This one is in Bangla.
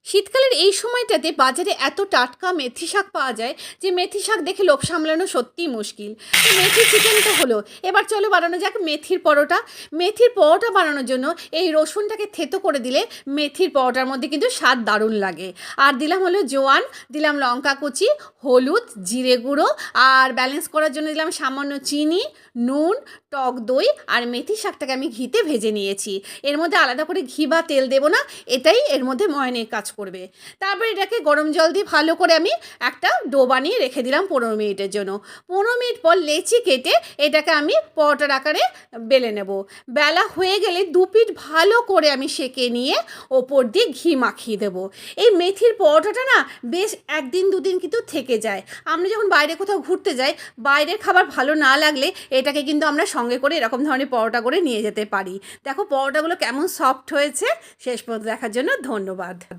শীতকালের এই সময়টাতে বাজারে এত টাটকা মেথি শাক পাওয়া যায় যে মেথি শাক দেখে লোভ সামলানো সত্যিই মুশকিল। তো মেথি চিকেন তো হলো, এবার চলো বানানো যাক মেথির পরোটা। মেথির পরোটা বানানোর জন্য এই রসুনটাকে থেতো করে দিলে মেথির পরোটার মধ্যে কিন্তু স্বাদ দারুণ লাগে। আর দিলাম হলো জোয়ান, দিলাম লঙ্কা কুচি, হলুদ, জিরে গুঁড়ো, আর ব্যালেন্স করার জন্য দিলাম সামান্য চিনি, নুন, টক দই, আর মেথি শাকটাকে আমি ঘিতে ভেজে নিয়েছি। এর মধ্যে আলাদা করে ঘি বা তেল দেবো না, এটাই এর মধ্যে ময়নের কাজ করবে। তারপর এটাকে গরম জল দিয়ে ভালো করে আমি একটা ডো বানিয়ে রেখে দিলাম 15 মিনিটের জন্য। 15 মিনিট পর লেচি কেটে এটাকে আমি পরোটার আকারে বেলে নেব। বেলা হয়ে গেলে দু পিঠ ভালো করে আমি সেঁকে নিয়ে ওপর দিয়ে ঘি মাখিয়ে দেবো। এই মেথির পরোটাটা না বেশ একদিন দুদিন কিন্তু থেকে যায়। আমরা যখন বাইরে কোথাও ঘুরতে যাই, বাইরের খাবার ভালো না লাগলে এটাকে কিন্তু আমরা সঙ্গে করে এরকম ধরনের পরোটা করে নিয়ে যেতে পারি। দেখো পরোটাগুলো কেমন সফট হয়েছে। শেষ পর্যন্ত দেখার জন্য ধন্যবাদ।